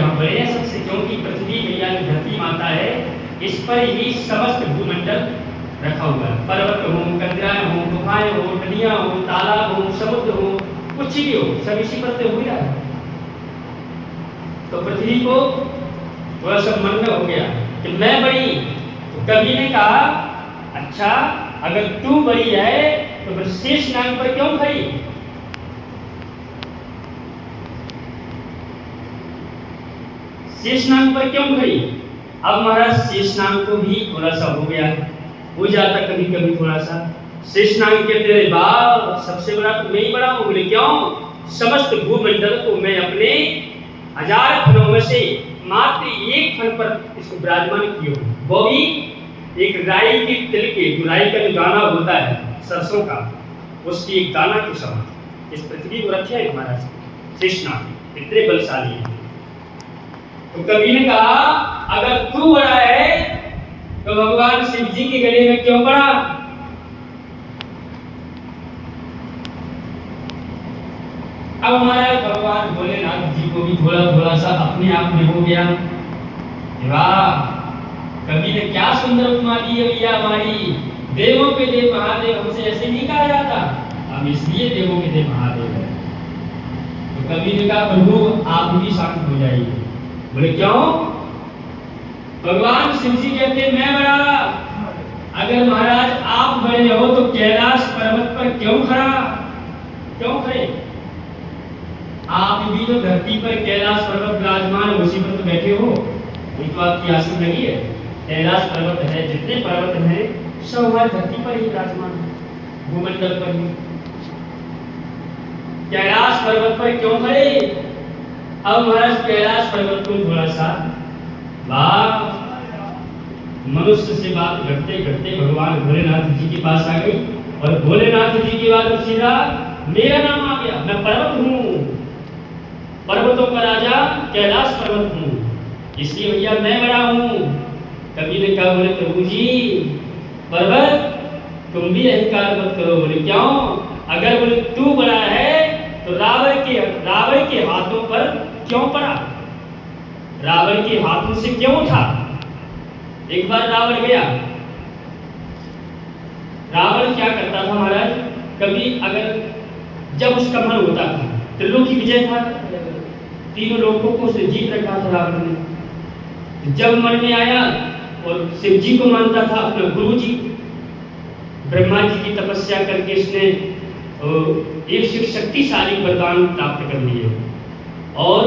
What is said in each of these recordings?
यहाँ बड़े हैं सबसे, क्योंकि पृथ्वी मैया जो धरती माता है इस पर ही समस्त भूमंडल रखा हुआ है। पर्वत हो, कंदराएं हो, गुफाएं हो, नदियां हो, तालाब हो, समुद्र हो, कुछ भी हो, सब इसी पर तो हुआ है। तो पृथ्वी को थोड़ा सा मन में हो गया कि मैं बड़ी, तो कवि ने कहा अच्छा अगर तू बड़ी है तो फिर शेष नाग पर क्यों खड़ी? शेषनाग पर क्यों खड़ी? अब महाराज शेषनाग को भी थोड़ा सा हो गया, हो जाता कभी कभी थोड़ा सा। शेषनाग कहते रहे बाप सबसे बड़ा तो मैं ही बड़ा हूं। बोले क्यों? समस्त भूमंडल को मैं अपने 1000 फनों में से मात्र एक फन पर इसको विराजमान किया हूं, वो भी एक राई के तिल के, जो राई का जो दाना होता है सरसों का, उसकी एक दाना के समान इस पृथ्वी को रखे है महाराज शेषनाग, इतने बलशाली है। तो कवि ने कहा अगर तू बड़ा है तो भगवान शिव जी के गले में क्यों पड़ा? अब हमारे भगवान भोलेनाथ जी को भी थोड़ा थोड़ा सा अपने आप में हो गया, वाह कवि ने क्या सुंदर उपमा दी है भैया हमारी, देवों के देव महादेव, हमसे ऐसे नहीं कहा जाता, हम इसलिए देवों के देव महादेव है। तो कवि ने कहा प्रभु आप भी शांत हो जाइए। बोले क्यों? भगवान शिव जी कहते मैं बड़ा, अगर महाराज आप बड़े हो तो कैलाश पर्वत पर क्यों खड़ा, क्यों खड़े? आप भी तो धरती पर कैलाश पर्वत विराजमान उसी पर तो बैठे हो, वही तो आपकी आसन लगी है। कैलाश पर्वत है, जितने पर्वत हैं सब हमारी धरती पर ही विराजमान है, भूमंडल पर ही। कैलाश पर्वत पर क्यों खड़े? अब महाराज कैलाश पर्वत को थोड़ा सा बात मनुष्य से बात घटते घटते भगवान भोलेनाथ जी के पास आ गई, और भोलेनाथ जी के बाद सीधा मेरा नाम आ गया, मैं पर्वत हूँ, पर्वतों का राजा कैलाश पर्वत हूँ, इसलिए भैया मैं बड़ा हूँ। कवि ने कहा बोले प्रभु जी पर्वत तुम भी अहंकार मत करो। बोले क्यों? अगर बोले तू बड़ा है तो रावण के हाथों पर क्यों पड़ा? रावण के हाथों से क्यों उठा? एक बार रावण गया, रावण क्या करता था महाराज, कभी अगर जब उसका मन होता था, त्रिलोकी विजय था, तीनों लोगों को उसने जीत रखा था रावण ने, जब मन में आया और शिव जी को मानता था अपने गुरु जी, ब्रह्मा जी की तपस्या करके इसने एक शिव शक्तिशाली वरदान प्राप्त कर लिए। और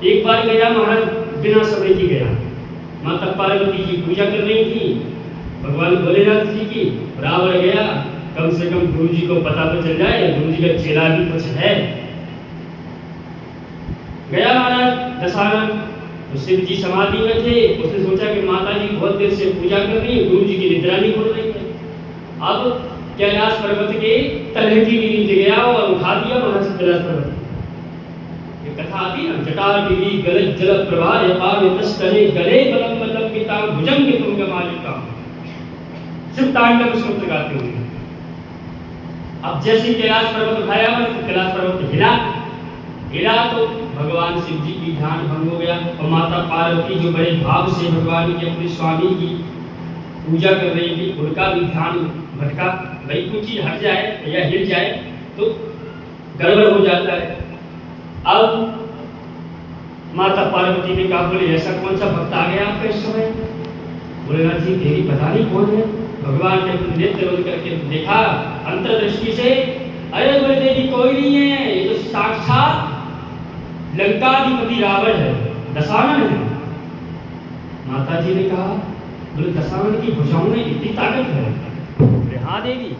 एक बार गया महाराज बिना समय की गया, माता पार्वती की पूजा कर रही थी भगवान भोलेनाथ जी की, रावण गया, कम से कम गुरु जी को पता तो चल जाए गुरु जी का चेला भी कुछ है। गया महाराज दशानन, तो शिव जी समाधि में थे, उसने सोचा कि माता जी बहुत देर से पूजा कर रही है, गुरु जी की निद्रा नहीं खुल रही है। अब कैलाश पर्वत के तलहटी के नीचे गया और उठा दिया महाराज कैलाश पर्वत। ये कथा आती ना, जटागिरी गलत जल प्रवाह यपार तस्तरे गले बलम बलम पिता भुजंग तुम गमालिका, शिव तांडव स्तोत्र गाते हुए। अब जैसे कैलाश पर्वत उठाया तो कैलाश पर्वत हिला तो भगवान शिव जी की ध्यान भंग हो गया, और माता पार्वती जो बड़े भाव से भगवान की अपने स्वामी की पूजा कर रही थी, उनका भी ध्यान भटका। भाई कुछ चीज हट जाए या हिल जाए तो गड़बड़ हो जाता है। अब माता पार्वती ने कहा बोले ऐसा कौन सा भक्त आ गया आपका इस समय? भोलेनाथ जी तेरी पता नहीं कौन है। भगवान ने नेत्र बंद करके देखा अंतर्दृष्टि से, अरे बोले देवी कोई नहीं है, ये तो साक्षात लंकाधिपति रावण है, दशानन है। माता जी ने कहा बोले दशानन की भुजाओं में इतनी ताकत है? हाँ देवी।